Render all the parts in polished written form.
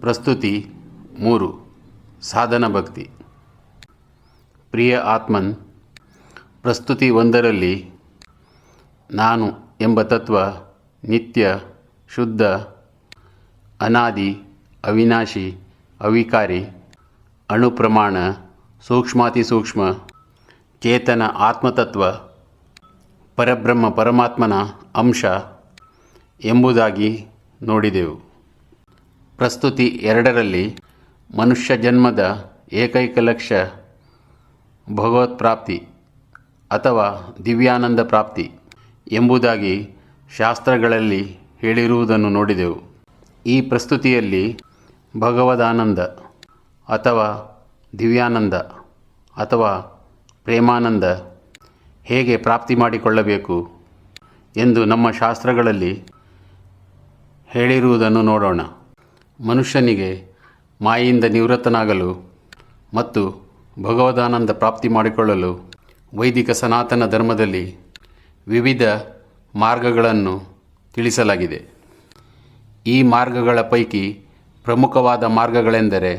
ಪ್ರಸ್ತುತಿ 3. ಸಾಧನ ಭಕ್ತಿ. ಪ್ರಿಯ ಆತ್ಮನ್, ಪ್ರಸ್ತುತಿ 1ರಲ್ಲಿ ನಾನು ಎಂಬ ತತ್ವ ನಿತ್ಯ, ಶುದ್ಧ, ಅನಾದಿ, ಅವಿನಾಶಿ, ಅವಿಕಾರಿ, ಅಣುಪ್ರಮಾಣ, ಸೂಕ್ಷ್ಮಾತಿಸೂಕ್ಷ್ಮ, ಚೇತನ ಆತ್ಮತತ್ವ, ಪರಬ್ರಹ್ಮ ಪರಮಾತ್ಮನ ಅಂಶ ಎಂಬುದಾಗಿ ನೋಡಿದೆವು. ಪ್ರಸ್ತುತಿ 2ರಲ್ಲಿ ಮನುಷ್ಯ ಜನ್ಮದ ಏಕೈಕ ಲಕ್ಷ್ಯ ಭಗವತ್ ಪ್ರಾಪ್ತಿ ಅಥವಾ ದಿವ್ಯಾನಂದ ಪ್ರಾಪ್ತಿ ಎಂಬುದಾಗಿ ಶಾಸ್ತ್ರಗಳಲ್ಲಿ ಹೇಳಿರುವುದನ್ನು ನೋಡಿದೆವು. ಈ ಪ್ರಸ್ತುತಿಯಲ್ಲಿ ಭಗವದಾನಂದ ಅಥವಾ ದಿವ್ಯಾನಂದ ಅಥವಾ ಪ್ರೇಮಾನಂದ ಹೇಗೆ ಪ್ರಾಪ್ತಿ ಮಾಡಿಕೊಳ್ಳಬೇಕು ಎಂದು ನಮ್ಮ ಶಾಸ್ತ್ರಗಳಲ್ಲಿ ಹೇಳಿರುವುದನ್ನು ನೋಡೋಣ. ಮನುಷ್ಯನಿಗೆ ಮಾಯೆಯಿಂದ ನಿವೃತ್ತನಾಗಲು ಮತ್ತು ಭಗವದಾನಂದ ಪ್ರಾಪ್ತಿ ಮಾಡಿಕೊಳ್ಳಲು ವೈದಿಕ ಸನಾತನ ಧರ್ಮದಲ್ಲಿ ವಿವಿಧ ಮಾರ್ಗಗಳನ್ನು ತಿಳಿಸಲಾಗಿದೆ. ಈ ಮಾರ್ಗಗಳ ಪೈಕಿ ಪ್ರಮುಖವಾದ ಮಾರ್ಗಗಳೆಂದರೆ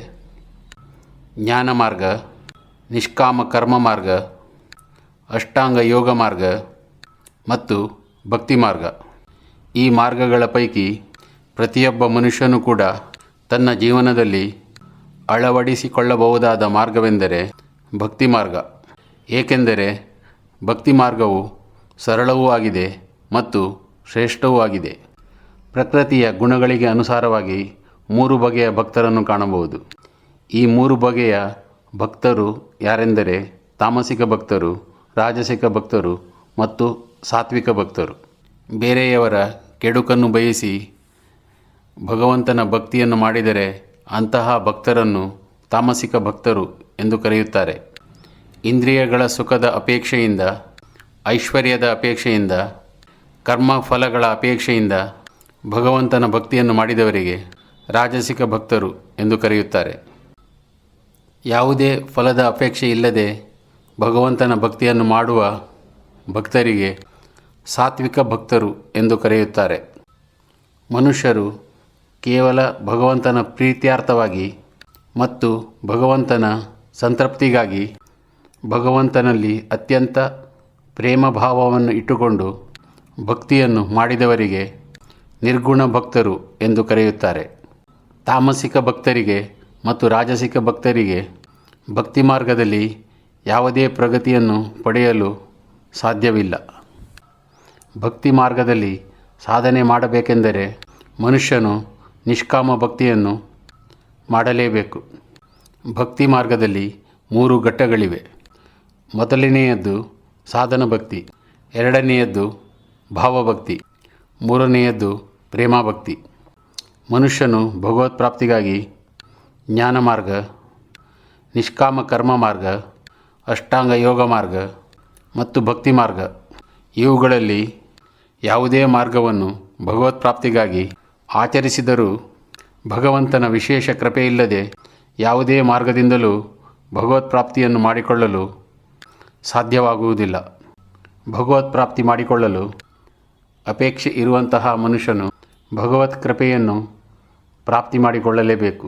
ಜ್ಞಾನ ಮಾರ್ಗ, ನಿಷ್ಕಾಮ ಕರ್ಮ ಮಾರ್ಗ, ಅಷ್ಟಾಂಗ ಯೋಗ ಮಾರ್ಗ ಮತ್ತು ಭಕ್ತಿ ಮಾರ್ಗ. ಈ ಮಾರ್ಗಗಳ ಪೈಕಿ ಪ್ರತಿಯೊಬ್ಬ ಮನುಷ್ಯನೂ ಕೂಡ ತನ್ನ ಜೀವನದಲ್ಲಿ ಅಳವಡಿಸಿಕೊಳ್ಳಬಹುದಾದ ಮಾರ್ಗವೆಂದರೆ ಭಕ್ತಿ ಮಾರ್ಗ. ಏಕೆಂದರೆ ಭಕ್ತಿ ಮಾರ್ಗವು ಸರಳವೂ ಆಗಿದೆ ಮತ್ತು ಶ್ರೇಷ್ಠವೂ ಆಗಿದೆ. ಪ್ರಕೃತಿಯ ಗುಣಗಳಿಗೆ ಅನುಸಾರವಾಗಿ 3 ಬಗೆಯ ಭಕ್ತರನ್ನು ಕಾಣಬಹುದು. ಈ 3 ಬಗೆಯ ಭಕ್ತರು ಯಾರೆಂದರೆ ತಾಮಸಿಕ ಭಕ್ತರು, ರಾಜಸಿಕ ಭಕ್ತರು ಮತ್ತು ಸಾತ್ವಿಕ ಭಕ್ತರು. ಬೇರೆಯವರ ಕೆಡುಕನ್ನು ಬಯಸಿ ಭಗವಂತನ ಭಕ್ತಿಯನ್ನು ಮಾಡಿದರೆ ಅಂತಹ ಭಕ್ತರನ್ನು ತಾಮಸಿಕ ಭಕ್ತರು ಎಂದು ಕರೆಯುತ್ತಾರೆ. ಇಂದ್ರಿಯಗಳ ಸುಖದ ಅಪೇಕ್ಷೆಯಿಂದ, ಐಶ್ವರ್ಯದ ಅಪೇಕ್ಷೆಯಿಂದ, ಕರ್ಮ ಫಲಗಳ ಅಪೇಕ್ಷೆಯಿಂದ ಭಗವಂತನ ಭಕ್ತಿಯನ್ನು ಮಾಡಿದವರಿಗೆ ರಾಜಸಿಕ ಭಕ್ತರು ಎಂದು ಕರೆಯುತ್ತಾರೆ. ಯಾವುದೇ ಫಲದ ಅಪೇಕ್ಷೆ ಇಲ್ಲದೆ ಭಗವಂತನ ಭಕ್ತಿಯನ್ನು ಮಾಡುವ ಭಕ್ತರಿಗೆ ಸಾತ್ವಿಕ ಭಕ್ತರು ಎಂದು ಕರೆಯುತ್ತಾರೆ. ಮನುಷ್ಯರು ಕೇವಲ ಭಗವಂತನ ಪ್ರೀತ್ಯಾರ್ಥವಾಗಿ ಮತ್ತು ಭಗವಂತನ ಸಂತೃಪ್ತಿಗಾಗಿ ಭಗವಂತನಲ್ಲಿ ಅತ್ಯಂತ ಪ್ರೇಮ ಭಾವವನ್ನು ಇಟ್ಟುಕೊಂಡು ಭಕ್ತಿಯನ್ನು ಮಾಡಿದವರಿಗೆ ನಿರ್ಗುಣ ಭಕ್ತರು ಎಂದು ಕರೆಯುತ್ತಾರೆ. ತಾಮಸಿಕ ಭಕ್ತರಿಗೆ ಮತ್ತು ರಾಜಸಿಕ ಭಕ್ತರಿಗೆ ಭಕ್ತಿ ಮಾರ್ಗದಲ್ಲಿ ಯಾವುದೇ ಪ್ರಗತಿಯನ್ನು ಪಡೆಯಲು ಸಾಧ್ಯವಿಲ್ಲ. ಭಕ್ತಿ ಮಾರ್ಗದಲ್ಲಿ ಸಾಧನೆ ಮಾಡಬೇಕೆಂದರೆ ಮನುಷ್ಯನು ನಿಷ್ಕಾಮ ಭಕ್ತಿಯನ್ನು ಮಾಡಲೇಬೇಕು. ಭಕ್ತಿ ಮಾರ್ಗದಲ್ಲಿ 3 ಘಟ್ಟಗಳಿವೆ. ಮೊದಲನೆಯದ್ದು ಸಾಧನ ಭಕ್ತಿ, 2ನೆಯದ್ದು ಭಾವಭಕ್ತಿ, 3ನೆಯದ್ದು ಪ್ರೇಮಭಕ್ತಿ. ಮನುಷ್ಯನು ಭಗವತ್ ಪ್ರಾಪ್ತಿಗಾಗಿ ಜ್ಞಾನ ಮಾರ್ಗ, ನಿಷ್ಕಾಮ ಕರ್ಮ ಮಾರ್ಗ, ಅಷ್ಟಾಂಗ ಯೋಗ ಮಾರ್ಗ ಮತ್ತು ಭಕ್ತಿ ಮಾರ್ಗ ಇವುಗಳಲ್ಲಿ ಯಾವುದೇ ಮಾರ್ಗವನ್ನು ಭಗವತ್ ಪ್ರಾಪ್ತಿಗಾಗಿ ಆಚರಿಸಿದರೂ ಭಗವಂತನ ವಿಶೇಷ ಕೃಪೆಯಿಲ್ಲದೆ ಯಾವುದೇ ಮಾರ್ಗದಿಂದಲೂ ಭಗವತ್ ಪ್ರಾಪ್ತಿಯನ್ನು ಮಾಡಿಕೊಳ್ಳಲು ಸಾಧ್ಯವಾಗುವುದಿಲ್ಲ. ಭಗವತ್ ಪ್ರಾಪ್ತಿ ಮಾಡಿಕೊಳ್ಳಲು ಅಪೇಕ್ಷೆ ಇರುವಂತಹ ಮನುಷ್ಯನು ಭಗವತ್ ಕೃಪೆಯನ್ನು ಪ್ರಾಪ್ತಿ ಮಾಡಿಕೊಳ್ಳಲೇಬೇಕು.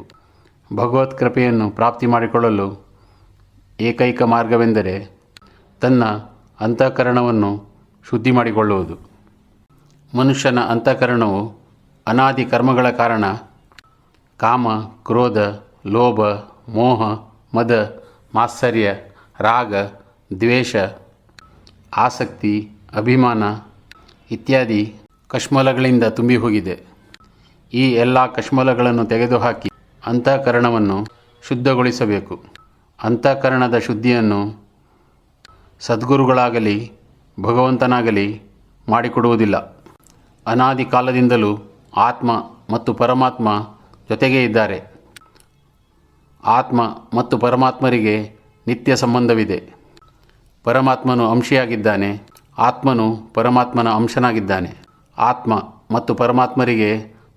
ಭಗವತ್ ಕೃಪೆಯನ್ನು ಪ್ರಾಪ್ತಿ ಮಾಡಿಕೊಳ್ಳಲು ಏಕೈಕ ಮಾರ್ಗವೆಂದರೆ ತನ್ನ ಅಂತಃಕರಣವನ್ನು ಶುದ್ಧಿ ಮಾಡಿಕೊಳ್ಳುವುದು. ಮನುಷ್ಯನ ಅಂತಃಕರಣವು ಅನಾದಿ ಕರ್ಮಗಳ ಕಾರಣ ಕಾಮ, ಕ್ರೋಧ, ಲೋಭ, ಮೋಹ, ಮದ, ಮಾತ್ಸರ್ಯ, ರಾಗ, ದ್ವೇಷ, ಆಸಕ್ತಿ, ಅಭಿಮಾನ ಇತ್ಯಾದಿ ಕಶ್ಮಲಗಳಿಂದ ತುಂಬಿ ಹೋಗಿದೆ. ಈ ಎಲ್ಲ ಕಶ್ಮಲಗಳನ್ನು ತೆಗೆದುಹಾಕಿ ಅಂತಃಕರಣವನ್ನು ಶುದ್ಧಗೊಳಿಸಬೇಕು. ಅಂತಃಕರಣದ ಶುದ್ಧಿಯನ್ನು ಸದ್ಗುರುಗಳಾಗಲಿ ಭಗವಂತನಾಗಲಿ ಮಾಡಿಕೊಡುವುದಿಲ್ಲ. ಅನಾದಿ ಕಾಲದಿಂದಲೂ ಆತ್ಮ ಮತ್ತು ಪರಮಾತ್ಮ ಜೊತೆಗೇ ಇದ್ದಾರೆ. ಆತ್ಮ ಮತ್ತು ಪರಮಾತ್ಮರಿಗೆ ನಿತ್ಯ ಸಂಬಂಧವಿದೆ. ಪರಮಾತ್ಮನು ಅಂಶಿಯಾಗಿದ್ದಾನೆ, ಆತ್ಮನು ಪರಮಾತ್ಮನ ಅಂಶನಾಗಿದ್ದಾನೆ. ಆತ್ಮ ಮತ್ತು ಪರಮಾತ್ಮರಿಗೆ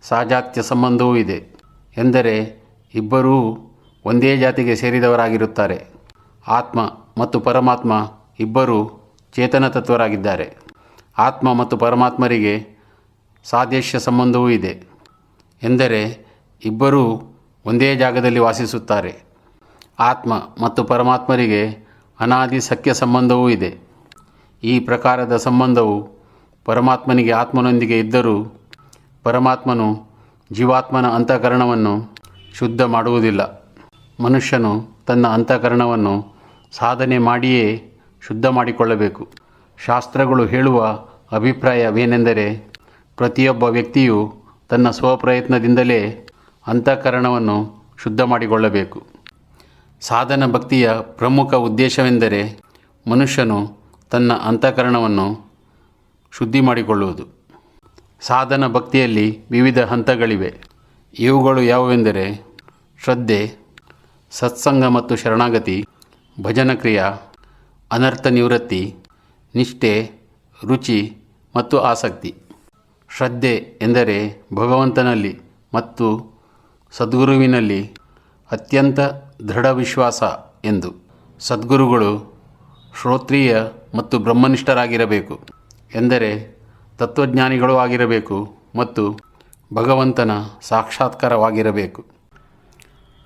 ಸಾಜಾತ್ಯ ಸಂಬಂಧವೂ ಇದೆ. ಎಂದರೆ ಇಬ್ಬರೂ ಒಂದೇ ಜಾತಿಗೆ ಸೇರಿದವರಾಗಿರುತ್ತಾರೆ. ಆತ್ಮ ಮತ್ತು ಪರಮಾತ್ಮ ಇಬ್ಬರೂ ಚೇತನ ತತ್ವರಾಗಿದ್ದಾರೆ. ಆತ್ಮ ಮತ್ತು ಪರಮಾತ್ಮರಿಗೆ ಸಾದೃಶ್ಯ ಸಂಬಂಧವೂ ಇದೆ. ಎಂದರೆ ಇಬ್ಬರೂ ಒಂದೇ ಜಾಗದಲ್ಲಿ ವಾಸಿಸುತ್ತಾರೆ. ಆತ್ಮ ಮತ್ತು ಪರಮಾತ್ಮರಿಗೆ ಅನಾದಿ ಸಖ್ಯ ಸಂಬಂಧವೂ ಇದೆ. ಈ ಪ್ರಕಾರದ ಸಂಬಂಧವು ಪರಮಾತ್ಮನಿಗೆ ಆತ್ಮನೊಂದಿಗೆ ಇದ್ದರೂ ಪರಮಾತ್ಮನು ಜೀವಾತ್ಮನ ಅಂತಃಕರಣವನ್ನು ಶುದ್ಧ ಮಾಡುವುದಿಲ್ಲ. ಮನುಷ್ಯನು ತನ್ನ ಅಂತಃಕರಣವನ್ನು ಸಾಧನೆ ಮಾಡಿಯೇ ಶುದ್ಧ ಮಾಡಿಕೊಳ್ಳಬೇಕು. ಶಾಸ್ತ್ರಗಳು ಹೇಳುವ ಅಭಿಪ್ರಾಯವೇನೆಂದರೆ ಪ್ರತಿಯೊಬ್ಬ ವ್ಯಕ್ತಿಯು ತನ್ನ ಸ್ವಪ್ರಯತ್ನದಿಂದಲೇ ಅಂತಃಕರಣವನ್ನು ಶುದ್ಧ ಮಾಡಿಕೊಳ್ಳಬೇಕು. ಸಾಧನ ಭಕ್ತಿಯ ಪ್ರಮುಖ ಉದ್ದೇಶವೆಂದರೆ ಮನುಷ್ಯನು ತನ್ನ ಅಂತಃಕರಣವನ್ನು ಶುದ್ಧಿ ಮಾಡಿಕೊಳ್ಳುವುದು. ಸಾಧನ ಭಕ್ತಿಯಲ್ಲಿ ವಿವಿಧ ಹಂತಗಳಿವೆ. ಇವುಗಳು ಯಾವುವೆಂದರೆ ಶ್ರದ್ಧೆ, ಸತ್ಸಂಗ ಮತ್ತು ಶರಣಾಗತಿ, ಭಜನ ಕ್ರಿಯಾ, ಅನರ್ಥ ನಿವೃತ್ತಿ, ನಿಷ್ಠೆ, ರುಚಿ ಮತ್ತು ಆಸಕ್ತಿ. ಶ್ರದ್ಧೆ ಎಂದರೆ ಭಗವಂತನಲ್ಲಿ ಮತ್ತು ಸದ್ಗುರುವಿನಲ್ಲಿ ಅತ್ಯಂತ ದೃಢ ವಿಶ್ವಾಸ ಎಂದು. ಸದ್ಗುರುಗಳು ಶ್ರೋತ್ರಿಯ ಮತ್ತು ಬ್ರಹ್ಮನಿಷ್ಠರಾಗಿರಬೇಕು, ಎಂದರೆ ತತ್ವಜ್ಞಾನಿಗಳೂ ಆಗಿರಬೇಕು ಮತ್ತು ಭಗವಂತನ ಸಾಕ್ಷಾತ್ಕಾರವಾಗಿರಬೇಕು.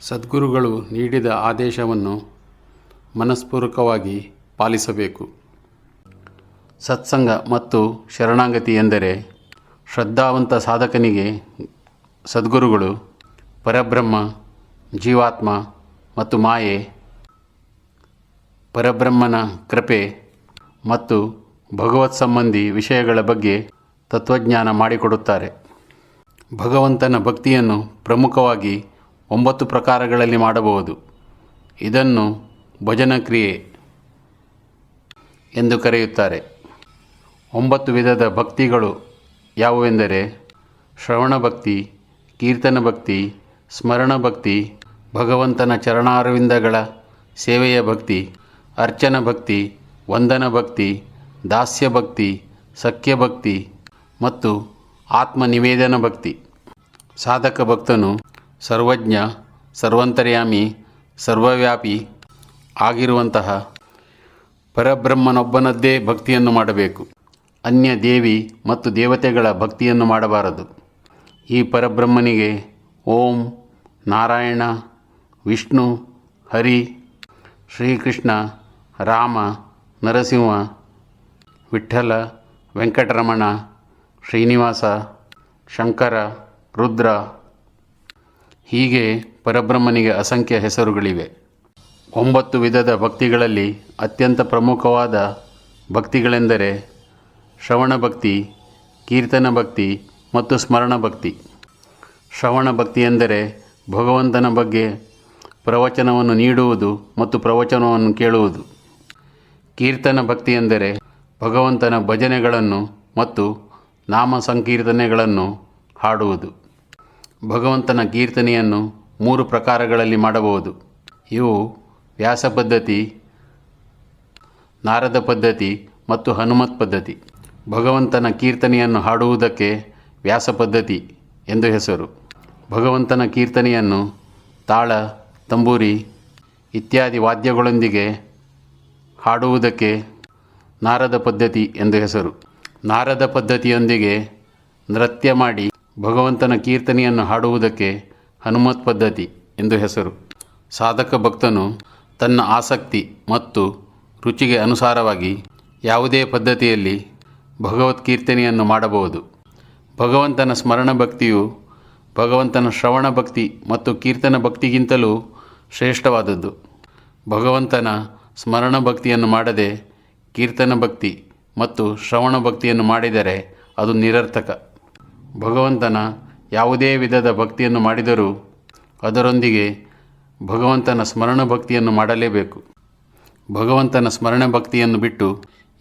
ಸದ್ಗುರುಗಳು ನೀಡಿದ ಆದೇಶವನ್ನು ಮನಸ್ಪೂರ್ವಕವಾಗಿ ಪಾಲಿಸಬೇಕು. ಸತ್ಸಂಗ ಮತ್ತು ಶರಣಾಗತಿ ಎಂದರೆ ಶ್ರದ್ಧಾವಂತ ಸಾಧಕನಿಗೆ ಸದ್ಗುರುಗಳು ಪರಬ್ರಹ್ಮ, ಜೀವಾತ್ಮ ಮತ್ತು ಮಾಯೆ, ಪರಬ್ರಹ್ಮನ ಕೃಪೆ ಮತ್ತು ಭಗವತ್ ಸಂಬಂಧಿ ವಿಷಯಗಳ ಬಗ್ಗೆ ತತ್ವಜ್ಞಾನ ಮಾಡಿಕೊಡುತ್ತಾರೆ. ಭಗವಂತನ ಭಕ್ತಿಯನ್ನು ಪ್ರಮುಖವಾಗಿ 9 ಪ್ರಕಾರಗಳಲ್ಲಿ ಮಾಡಬಹುದು. ಇದನ್ನು ಭಜನ ಕ್ರಿಯೆ ಎಂದು ಕರೆಯುತ್ತಾರೆ. 9 ವಿಧದ ಭಕ್ತಿಗಳು ಯಾವುವೆಂದರೆ ಶ್ರವಣ ಭಕ್ತಿ, ಕೀರ್ತನ ಭಕ್ತಿ, ಸ್ಮರಣ ಭಕ್ತಿ, ಭಗವಂತನ ಚರಣಾರವಿಂದಗಳ ಸೇವೆಯ ಭಕ್ತಿ, ಅರ್ಚನ ಭಕ್ತಿ, ವಂದನ ಭಕ್ತಿ, ದಾಸ್ಯ ಭಕ್ತಿ, ಸಖ್ಯ ಭಕ್ತಿ ಮತ್ತು ಆತ್ಮನಿವೇದನ ಭಕ್ತಿ. ಸಾಧಕ ಭಕ್ತನು ಸರ್ವಜ್ಞ, ಸರ್ವಂತರ್ಯಾಮಿ, ಸರ್ವವ್ಯಾಪಿ ಆಗಿರುವಂತಹ ಪರಬ್ರಹ್ಮನೊಬ್ಬನದ್ದೇ ಭಕ್ತಿಯನ್ನು ಮಾಡಬೇಕು. ಅನ್ಯ ದೇವಿ ಮತ್ತು ದೇವತೆಗಳ ಭಕ್ತಿಯನ್ನು ಮಾಡಬಾರದು. ಈ ಪರಬ್ರಹ್ಮನಿಗೆ ಓಂ, ನಾರಾಯಣ, ವಿಷ್ಣು, ಹರಿ, ಶ್ರೀಕೃಷ್ಣ, ರಾಮ, ನರಸಿಂಹ, ವಿಠ್ಠಲ, ವೆಂಕಟರಮಣ, ಶ್ರೀನಿವಾಸ, ಶಂಕರ, ರುದ್ರ ಹೀಗೆ ಪರಬ್ರಹ್ಮನಿಗೆ ಅಸಂಖ್ಯ ಹೆಸರುಗಳಿವೆ. 9 ವಿಧದ ಭಕ್ತಿಗಳಲ್ಲಿ ಅತ್ಯಂತ ಪ್ರಮುಖವಾದ ಭಕ್ತಿಗಳೆಂದರೆ ಶ್ರವಣ ಭಕ್ತಿ, ಕೀರ್ತನ ಭಕ್ತಿ ಮತ್ತು ಸ್ಮರಣ ಭಕ್ತಿ. ಶ್ರವಣ ಭಕ್ತಿ ಎಂದರೆ ಭಗವಂತನ ಬಗ್ಗೆ ಪ್ರವಚನವನ್ನು ನೀಡುವುದು ಮತ್ತು ಪ್ರವಚನವನ್ನು ಕೇಳುವುದು. ಕೀರ್ತನ ಭಕ್ತಿ ಎಂದರೆ ಭಗವಂತನ ಭಜನೆಗಳನ್ನು ಮತ್ತು ನಾಮ ಸಂಕೀರ್ತನೆಗಳನ್ನು ಹಾಡುವುದು. ಭಗವಂತನ ಕೀರ್ತನೆಯನ್ನು 3 ಪ್ರಕಾರಗಳಲ್ಲಿ ಮಾಡಬಹುದು. ಇವು ವ್ಯಾಸ ಪದ್ಧತಿ, ನಾರದ ಪದ್ಧತಿ ಮತ್ತು ಹನುಮತ್ ಪದ್ಧತಿ. ಭಗವಂತನ ಕೀರ್ತನೆಯನ್ನು ಹಾಡುವುದಕ್ಕೆ ವ್ಯಾಸ ಪದ್ಧತಿ ಎಂದು ಹೆಸರು. ಭಗವಂತನ ಕೀರ್ತನೆಯನ್ನು ತಾಳ, ತಂಬೂರಿ ಇತ್ಯಾದಿ ವಾದ್ಯಗಳೊಂದಿಗೆ ಹಾಡುವುದಕ್ಕೆ ನಾರದ ಪದ್ಧತಿ ಎಂದು ಹೆಸರು. ನಾರದ ಪದ್ಧತಿಯೊಂದಿಗೆ ನೃತ್ಯ ಮಾಡಿ ಭಗವಂತನ ಕೀರ್ತನೆಯನ್ನು ಹಾಡುವುದಕ್ಕೆ ಹನುಮತ್ ಪದ್ಧತಿ ಎಂದು ಹೆಸರು. ಸಾಧಕ ಭಕ್ತನು ತನ್ನ ಆಸಕ್ತಿ ಮತ್ತು ರುಚಿಗೆ ಅನುಸಾರವಾಗಿ ಯಾವುದೇ ಪದ್ಧತಿಯಲ್ಲಿ ಭಗವತ್ ಕೀರ್ತನೆಯನ್ನು ಮಾಡಬಹುದು. ಭಗವಂತನ ಸ್ಮರಣ ಭಕ್ತಿಯು ಭಗವಂತನ ಶ್ರವಣ ಭಕ್ತಿ ಮತ್ತು ಕೀರ್ತನ ಭಕ್ತಿಗಿಂತಲೂ ಶ್ರೇಷ್ಠವಾದದ್ದು. ಭಗವಂತನ ಸ್ಮರಣ ಭಕ್ತಿಯನ್ನು ಮಾಡದೆ ಕೀರ್ತನ ಭಕ್ತಿ ಮತ್ತು ಶ್ರವಣ ಭಕ್ತಿಯನ್ನು ಮಾಡಿದರೆ ಅದು ನಿರರ್ಥಕ. ಭಗವಂತನ ಯಾವುದೇ ವಿಧದ ಭಕ್ತಿಯನ್ನು ಮಾಡಿದರೂ ಅದರೊಂದಿಗೆ ಭಗವಂತನ ಸ್ಮರಣ ಭಕ್ತಿಯನ್ನು ಮಾಡಲೇಬೇಕು. ಭಗವಂತನ ಸ್ಮರಣ ಭಕ್ತಿಯನ್ನು ಬಿಟ್ಟು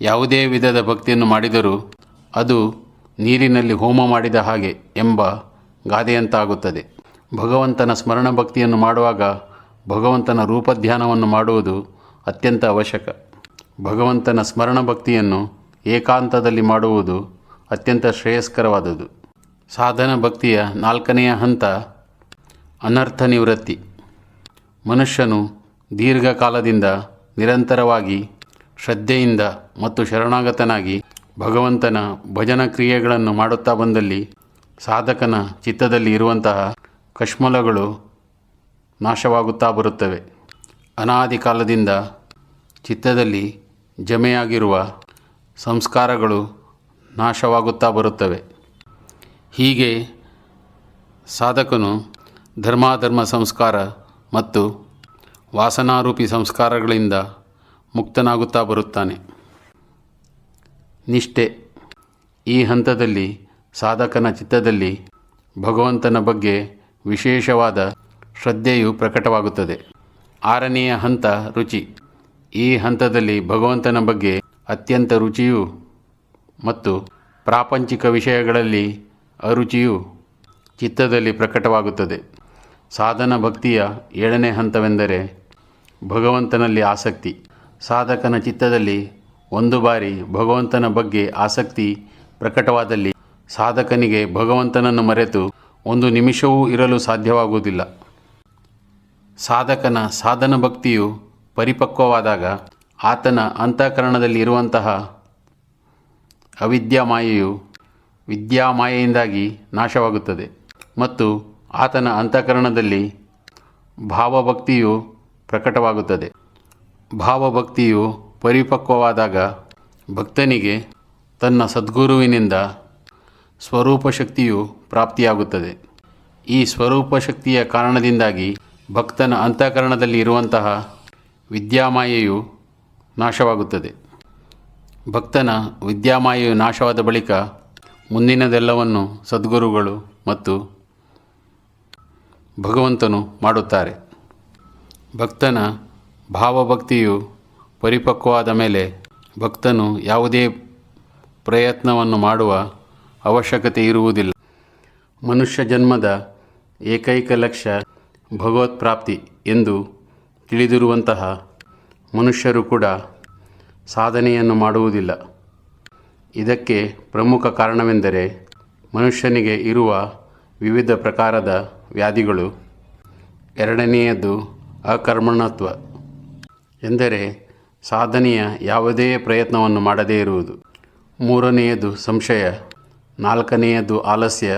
ಯಾವುದೇ ವಿಧದ ಭಕ್ತಿಯನ್ನು ಮಾಡಿದರೂ ಅದು ನೀರಿನಲ್ಲಿ ಹೋಮ ಮಾಡಿದ ಹಾಗೆ ಎಂಬ ಗಾದೆಯಂತಾಗುತ್ತದೆ. ಭಗವಂತನ ಸ್ಮರಣ ಭಕ್ತಿಯನ್ನು ಮಾಡುವಾಗ ಭಗವಂತನ ರೂಪಧ್ಯಾನವನ್ನು ಮಾಡುವುದು ಅತ್ಯಂತ ಅವಶ್ಯಕ. ಭಗವಂತನ ಸ್ಮರಣ ಭಕ್ತಿಯನ್ನು ಏಕಾಂತದಲ್ಲಿ ಮಾಡುವುದು ಅತ್ಯಂತ ಶ್ರೇಯಸ್ಕರವಾದುದು. ಸಾಧನ ಭಕ್ತಿಯ 4ನೆಯ ಹಂತ ಅನರ್ಥ ನಿವೃತ್ತಿ. ಮನುಷ್ಯನು ದೀರ್ಘಕಾಲದಿಂದ ನಿರಂತರವಾಗಿ ಶ್ರದ್ಧೆಯಿಂದ ಮತ್ತು ಶರಣಾಗತನಾಗಿ ಭಗವಂತನ ಭಜನ ಕ್ರಿಯೆಗಳನ್ನು ಮಾಡುತ್ತಾ ಬಂದಲ್ಲಿ ಸಾಧಕನ ಚಿತ್ತದಲ್ಲಿ ಇರುವಂತಹ ಕಶ್ಮಲಗಳು ನಾಶವಾಗುತ್ತಾ ಬರುತ್ತವೆ. ಅನಾದಿ ಕಾಲದಿಂದ ಚಿತ್ತದಲ್ಲಿ ಜಮೆಯಾಗಿರುವ ಸಂಸ್ಕಾರಗಳು ನಾಶವಾಗುತ್ತಾ ಬರುತ್ತವೆ. ಹೀಗೆ ಸಾಧಕನು ಧರ್ಮಾಧರ್ಮ ಸಂಸ್ಕಾರ ಮತ್ತು ವಾಸನಾರೂಪಿ ಸಂಸ್ಕಾರಗಳಿಂದ ಮುಕ್ತನಾಗುತ್ತಾ ಬರುತ್ತಾನೆ. ನಿಷ್ಠೆ. ಈ ಹಂತದಲ್ಲಿ ಸಾಧಕನ ಚಿತ್ತದಲ್ಲಿ ಭಗವಂತನ ಬಗ್ಗೆ ವಿಶೇಷವಾದ ಶ್ರದ್ಧೆಯು ಪ್ರಕಟವಾಗುತ್ತದೆ. 6ನೆಯ ಹಂತ ರುಚಿ. ಈ ಹಂತದಲ್ಲಿ ಭಗವಂತನ ಬಗ್ಗೆ ಅತ್ಯಂತ ರುಚಿಯು ಮತ್ತು ಪ್ರಾಪಂಚಿಕ ವಿಷಯಗಳಲ್ಲಿ ಅರುಚಿಯು ಚಿತ್ತದಲ್ಲಿ ಪ್ರಕಟವಾಗುತ್ತದೆ. ಸಾಧನ ಭಕ್ತಿಯ 7ನೇ ಹಂತವೆಂದರೆ ಭಗವಂತನಲ್ಲಿ ಆಸಕ್ತಿ. ಸಾಧಕನ ಚಿತ್ತದಲ್ಲಿ ಒಂದು ಬಾರಿ ಭಗವಂತನ ಬಗ್ಗೆ ಆಸಕ್ತಿ ಪ್ರಕಟವಾದಲ್ಲಿ ಸಾಧಕನಿಗೆ ಭಗವಂತನನ್ನು ಮರೆತು ಒಂದು ನಿಮಿಷವೂ ಇರಲು ಸಾಧ್ಯವಾಗುವುದಿಲ್ಲ. ಸಾಧಕನ ಸಾಧನ ಭಕ್ತಿಯು ಪರಿಪಕ್ವವಾದಾಗ ಆತನ ಅಂತಃಕರಣದಲ್ಲಿ ಇರುವಂತಹ ಅವಿದ್ಯಾಮಾಯೆಯು ವಿದ್ಯಾಮಾಯೆಯಿಂದಾಗಿ ನಾಶವಾಗುತ್ತದೆ ಮತ್ತು ಆತನ ಅಂತಃಕರಣದಲ್ಲಿ ಭಾವಭಕ್ತಿಯು ಪ್ರಕಟವಾಗುತ್ತದೆ. ಭಾವಭಕ್ತಿಯು ಪರಿಪಕ್ವವಾದಾಗ ಭಕ್ತನಿಗೆ ತನ್ನ ಸದ್ಗುರುವಿನಿಂದ ಸ್ವರೂಪ ಶಕ್ತಿಯು ಪ್ರಾಪ್ತಿಯಾಗುತ್ತದೆ. ಈ ಸ್ವರೂಪ ಶಕ್ತಿಯ ಕಾರಣದಿಂದಾಗಿ ಭಕ್ತನ ಅಂತಃಕರಣದಲ್ಲಿ ಇರುವಂತಹ ವಿದ್ಯಾಮಾಯೆಯು ನಾಶವಾಗುತ್ತದೆ. ಭಕ್ತನ ವಿದ್ಯಾಮಾಯೆಯು ನಾಶವಾದ ಬಳಿಕ ಮುಂದಿನದೆಲ್ಲವನ್ನು ಸದ್ಗುರುಗಳು ಮತ್ತು ಭಗವಂತನು ಮಾಡುತ್ತಾರೆ. ಭಕ್ತನ ಭಾವಭಕ್ತಿಯು ಪರಿಪಕ್ವವಾದ ಮೇಲೆ ಭಕ್ತನು ಯಾವುದೇ ಪ್ರಯತ್ನವನ್ನು ಮಾಡುವ ಅವಶ್ಯಕತೆ ಇರುವುದಿಲ್ಲ. ಮನುಷ್ಯ ಜನ್ಮದ ಏಕೈಕ ಲಕ್ಷ್ಯ ಭಗವತ್ಪ್ರಾಪ್ತಿ ಎಂದು ತಿಳಿದಿರುವಂತಹ ಮನುಷ್ಯರು ಕೂಡ ಸಾಧನೆಯನ್ನು ಮಾಡುವುದಿಲ್ಲ. ಇದಕ್ಕೆ ಪ್ರಮುಖ ಕಾರಣವೆಂದರೆ ಮನುಷ್ಯನಿಗೆ ಇರುವ ವಿವಿಧ ಪ್ರಕಾರದ ವ್ಯಾಧಿಗಳು. 2ನೆಯದು ಅಕರ್ಮಣತ್ವ ಎಂದರೆ ಸಾಧನೆಯ ಯಾವುದೇ ಪ್ರಯತ್ನವನ್ನು ಮಾಡದೇ ಇರುವುದು. 3ನೆಯದು ಸಂಶಯ. 4ನೆಯದು ಆಲಸ್ಯ.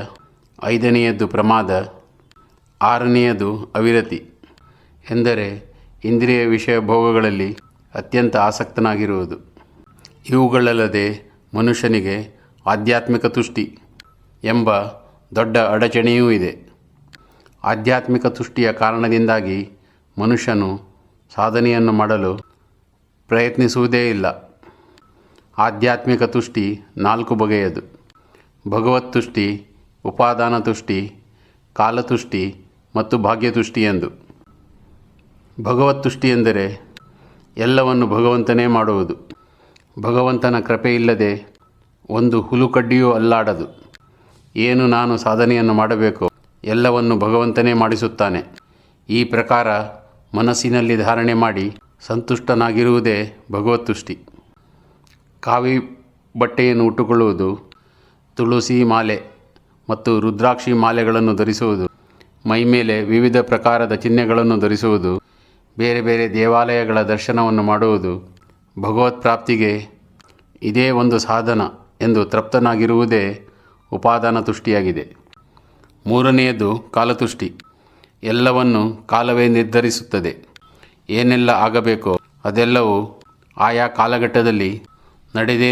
5ನೆಯದು ಪ್ರಮಾದ. 6ನೆಯದು ಅವಿರತಿ ಎಂದರೆ ಇಂದ್ರಿಯ ವಿಷಯ ಭೋಗಗಳಲ್ಲಿ ಅತ್ಯಂತ ಆಸಕ್ತನಾಗಿರುವುದು. ಇವುಗಳಲ್ಲದೆ ಮನುಷ್ಯನಿಗೆ ಆಧ್ಯಾತ್ಮಿಕ ತುಷ್ಟಿ ಎಂಬ ದೊಡ್ಡ ಅಡಚಣೆಯೂ ಇದೆ. ಆಧ್ಯಾತ್ಮಿಕ ತುಷ್ಟಿಯ ಕಾರಣದಿಂದಾಗಿ ಮನುಷ್ಯನು ಸಾಧನೆಯನ್ನು ಮಾಡಲು ಪ್ರಯತ್ನಿಸುವುದೇ ಇಲ್ಲ. ಆಧ್ಯಾತ್ಮಿಕ ತುಷ್ಟಿ 4 ಬಗೆಯದು: ಭಗವತ್ ತುಷ್ಟಿ, ಉಪಾದಾನ ತುಷ್ಟಿ, ಕಾಲತುಷ್ಟಿ ಮತ್ತು ಭಾಗ್ಯತುಷ್ಟಿ ಎಂದು. ಭಗವತ್ ತುಷ್ಟಿ ಎಂದರೆ ಎಲ್ಲವನ್ನು ಭಗವಂತನೇ ಮಾಡುವುದು. ಭಗವಂತನ ಕೃಪೆ ಇಲ್ಲದೆ ಒಂದು ಹುಲುಕಡ್ಡಿಯೂ ಅಲ್ಲಾಡದು. ಏನು ನಾನು ಸಾಧನೆಯನ್ನು ಮಾಡಬೇಕೋ ಎಲ್ಲವನ್ನು ಭಗವಂತನೇ ಮಾಡಿಸುತ್ತಾನೆ. ಈ ಪ್ರಕಾರ ಮನಸ್ಸಿನಲ್ಲಿ ಧಾರಣೆ ಮಾಡಿ ಸಂತುಷ್ಟನಾಗಿರುವುದೇ ಭಗವತ್ ತುಷ್ಟಿ. ಕಾವಿ ಬಟ್ಟೆಯನ್ನು ಉಟ್ಟುಕೊಳ್ಳುವುದು, ತುಳಸಿ ಮಾಲೆ ಮತ್ತು ರುದ್ರಾಕ್ಷಿ ಮಾಲೆಗಳನ್ನು ಧರಿಸುವುದು, ಮೈಮೇಲೆ ವಿವಿಧ ಪ್ರಕಾರದ ಚಿಹ್ನೆಗಳನ್ನು ಧರಿಸುವುದು, ಬೇರೆ ಬೇರೆ ದೇವಾಲಯಗಳ ದರ್ಶನವನ್ನು ಮಾಡುವುದು ಭಗವತ್ ಪ್ರಾಪ್ತಿಗೆ ಇದೇ ಒಂದು ಸಾಧನ ಎಂದು ತೃಪ್ತನಾಗಿರುವುದೇ ಉಪಾದಾನ ತುಷ್ಟಿಯಾಗಿದೆ. 3ನೆಯದು ಕಾಲತುಷ್ಟಿ. ಎಲ್ಲವನ್ನು ಕಾಲವೇ ನಿರ್ಧರಿಸುತ್ತದೆ. ಏನೆಲ್ಲ ಆಗಬೇಕೋ ಅದೆಲ್ಲವೂ ಆಯಾ ಕಾಲಘಟ್ಟದಲ್ಲಿ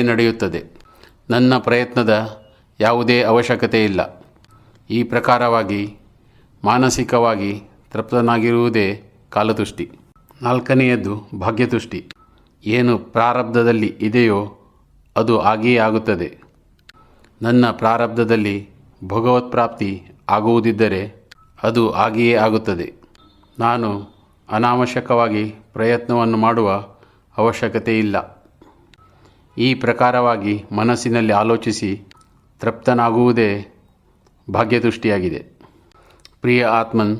ನಡೆಯುತ್ತದೆ. ನನ್ನ ಪ್ರಯತ್ನದ ಯಾವುದೇ ಅವಶ್ಯಕತೆ ಇಲ್ಲ. ಈ ಪ್ರಕಾರವಾಗಿ ಮಾನಸಿಕವಾಗಿ ತೃಪ್ತನಾಗಿರುವುದೇ ಕಾಲತುಷ್ಟಿ. 4ನೆಯದು ಭಾಗ್ಯತುಷ್ಟಿ. ಏನು ಪ್ರಾರಬ್ಧದಲ್ಲಿ ಇದೆಯೋ ಅದು ಆಗಿಯೇ ಆಗುತ್ತದೆ. ನನ್ನ ಪ್ರಾರಬ್ಧದಲ್ಲಿ ಭಗವತ್ ಪ್ರಾಪ್ತಿ ಆಗುವುದಿದ್ದರೆ ಅದು ಆಗಿಯೇ ಆಗುತ್ತದೆ. ನಾನು ಅನಾವಶ್ಯಕವಾಗಿ ಪ್ರಯತ್ನವನ್ನು ಮಾಡುವ ಅವಶ್ಯಕತೆ ಇಲ್ಲ. ಈ ಪ್ರಕಾರವಾಗಿ ಮನಸ್ಸಿನಲ್ಲಿ ಆಲೋಚಿಸಿ ತೃಪ್ತನಾಗುವುದೇ ಭಾಗ್ಯತುಷ್ಟಿಯಾಗಿದೆ. ಪ್ರಿಯ ಆತ್ಮನ್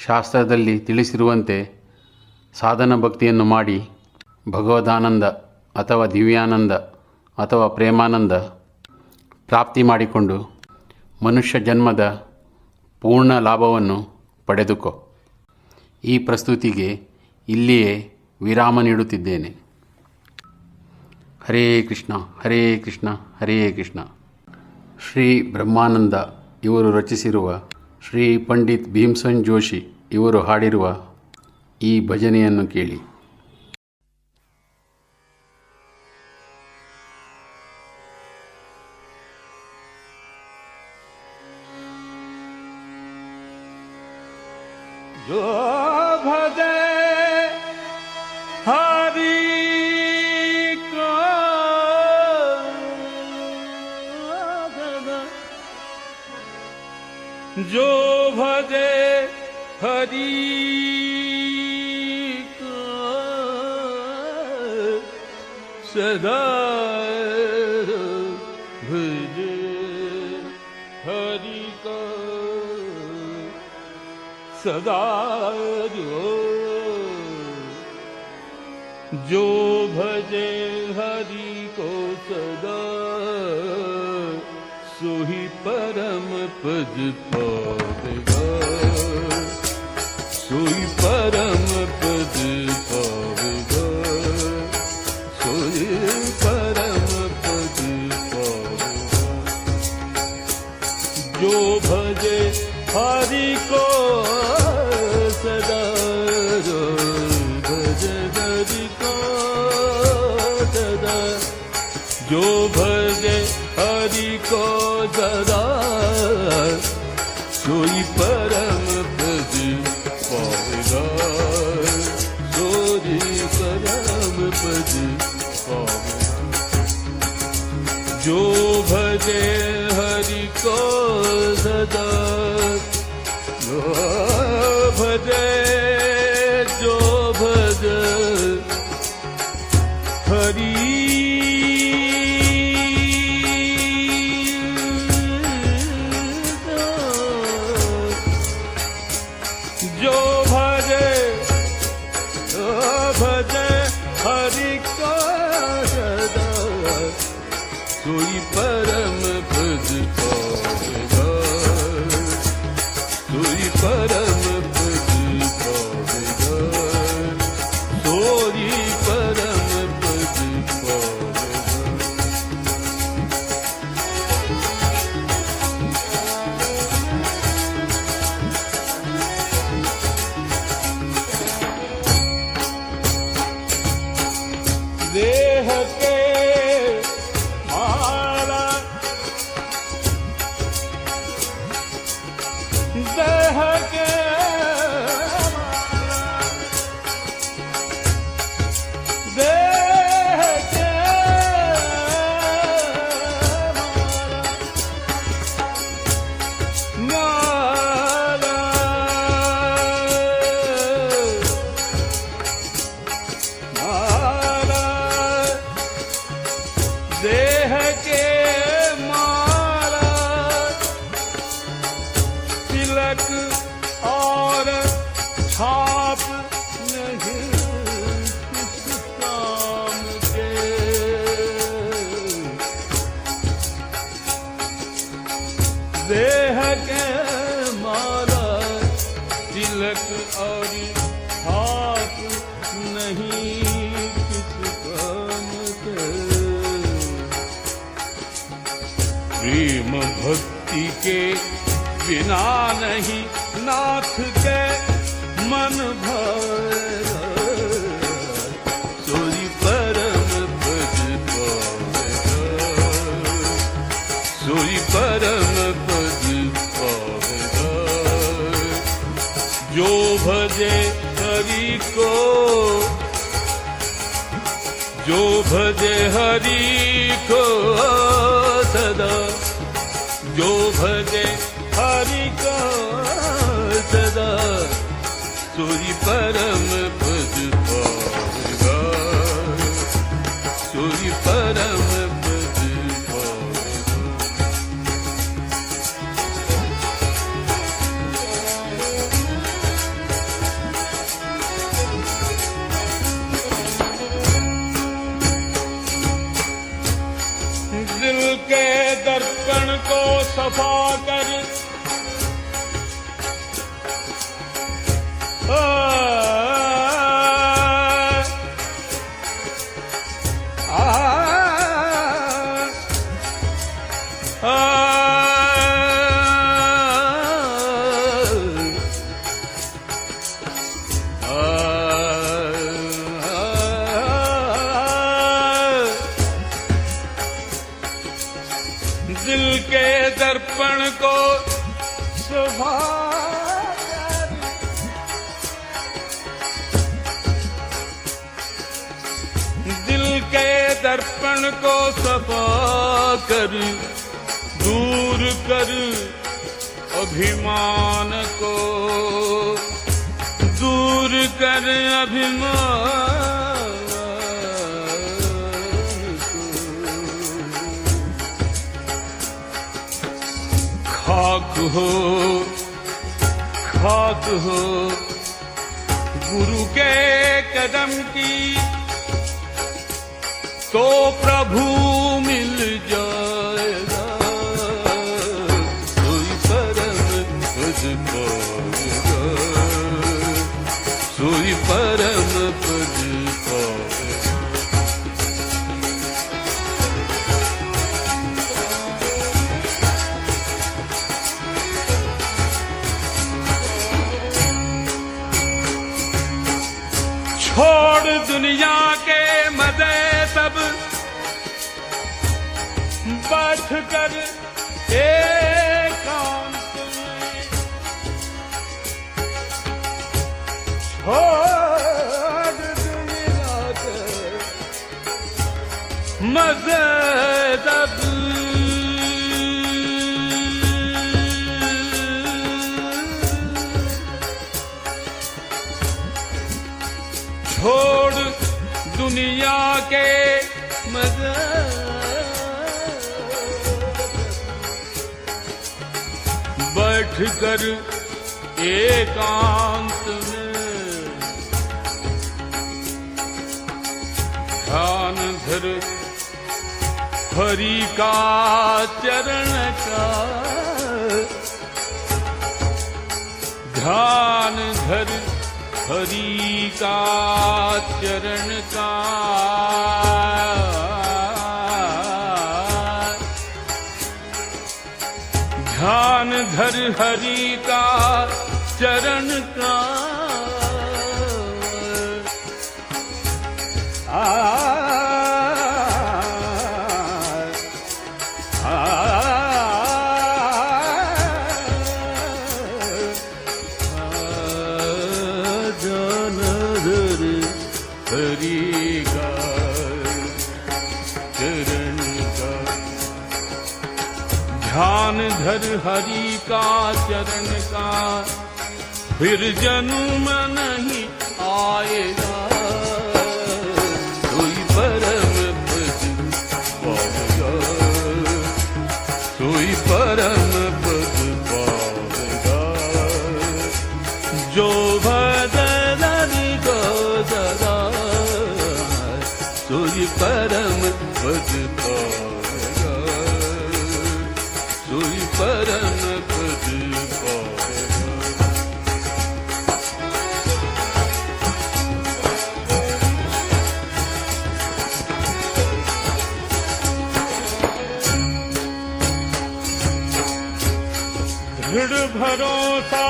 ಶಾಸ್ತ್ರದಲ್ಲಿ ತಿಳಿಸಿರುವಂತೆ ಸಾಧನ ಭಕ್ತಿಯನ್ನು ಮಾಡಿ ಭಗವದಾನಂದ ಅಥವಾ ದಿವ್ಯಾನಂದ ಅಥವಾ ಪ್ರೇಮಾನಂದ ಪ್ರಾಪ್ತಿ ಮಾಡಿಕೊಂಡು ಮನುಷ್ಯ ಜನ್ಮದ ಪೂರ್ಣ ಲಾಭವನ್ನು ಪಡೆದುಕೋ. ಈ ಪ್ರಸ್ತುತಿಗೆ ಇಲ್ಲಿಯೇ ವಿರಾಮ ನೀಡುತ್ತಿದ್ದೇನೆ. ಹರೇ ಕೃಷ್ಣ ಹರೇ ಕೃಷ್ಣ ಹರೇ ಕೃಷ್ಣ. ಶ್ರೀ ಬ್ರಹ್ಮಾನಂದ ಇವರು ರಚಿಸಿರುವ ಶ್ರೀ ಪಂಡಿತ್ ಭೀಮ್ಸೆನ್ ಜೋಶಿ ಇವರು ಹಾಡಿರುವ ಈ ಭಜನೆಯನ್ನು ಕೇಳಿ. जो भजे हरि को जो भजे हरि को सदा भजे हरि को सदा जो भजे हरि को सदा सोही परम पद पावेगा, सोही परम पद पावेगा, सोही परम पद पावेगा। जो भजे हरि को सदा भजे हरि को सदा, जो भजे हरि को सदा सोई परम पद पावेगा, सोई परम पद पावेगा। जो भजे हरि को सदा जो भजे हरि जो भजे हरि को सदा सोई परम पद पावेगा, सोई परम पद पावेगा, सोई परम पद पावेगा। देह के माला देह के देह के माला माला देह के माला तिलक और छाप नहीं किस काम के। देह के माला तिलक और छाप नहीं किस काम के। प्रेम भक्ति के बिना नहीं नाथ के मन भरा, सोई परम पद पावेगा, सोई परम पद पावेगा। जो भजे हरि को जो भजे हरि को सदा जो भजे हरि को सदा सोई परम पद पावेगा, सोई परम पद पावेगा। दिल के दर्पण को सफा कर दर्पण को सफा कर, दूर कर अभिमान को, दूर कर अभिमान को। खाक हो खाक हो गुरु के कदम की, तो प्रभु मिल जाएगा। सोई परम पद पाएगा, सोई परम पद पाएगा। छोड़ दुनिया के मजे सब, बैठ कर एकांत में। छोड़ दुनिया के मजे सब, छोड़ दुनिया के मजे, बैठ कर एकांत में। ध्यान धर हरि का चरण का, ध्यान धर हरि का चरण का। ध्यान धर हरि का चरण का। हरि का चरण का। ध्यान धर हरि का चरण का, फिर जन्म नहीं आएगा। सोई परम पद पाएगा, सोई परम पद पाएगा। जो भजन को सदा, सोई परम पद पाएगा, सोई परम पद पाएगा। दृढ़ भरोसा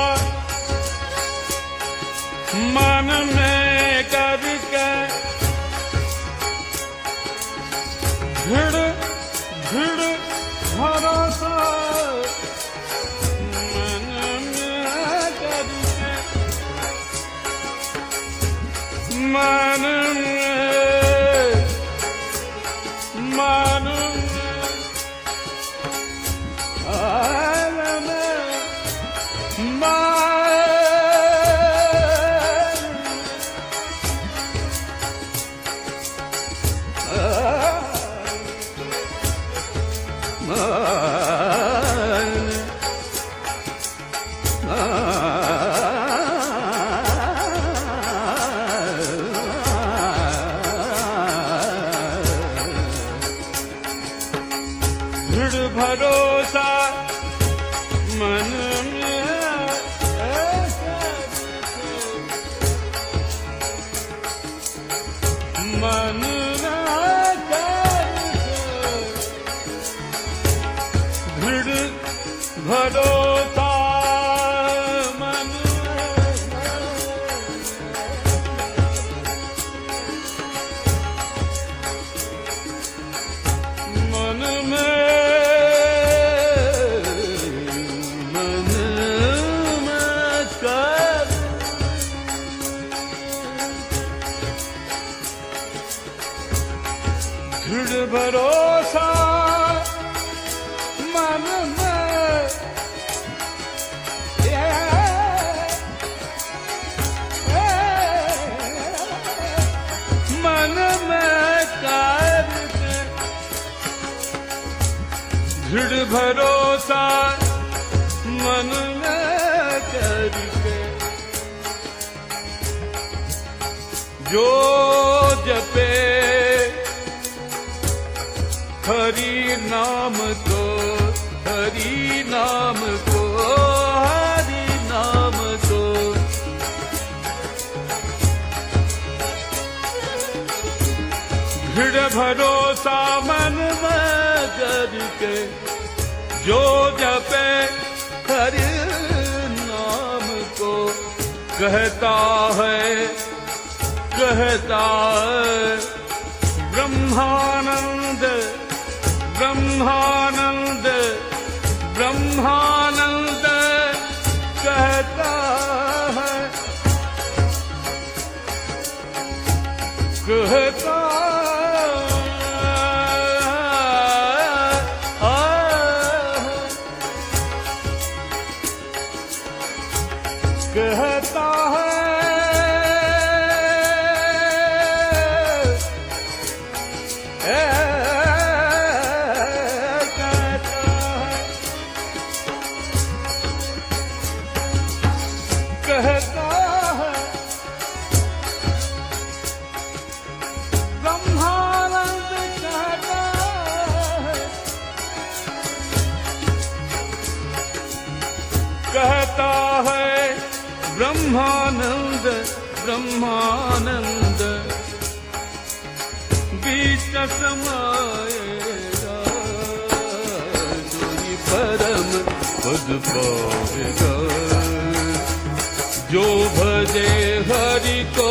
मन में करके, दृढ़ दृढ़ भरोसा मन में करके, मन दृढ़ भरोसा मन में, मन दृढ़ भरोसा मन में, भरोसा मन में मन में करके दृढ़ भरोसा मन में करके जो जपे हरि नाम को हरि नाम को हरि नाम को दृढ़ भरोसा मन में करके जो जपे हरि नाम को कहता है ब्रह्मानंद ब्रह्मानंद ब्रह्मानंद कहता है कहता है कहता है ब्रह्मानंद कहता है कहता है ब्रह्मानंद ब्रह्मानंद बीच समाएगा जो ही परम पद पावेगा जो भजे हरि को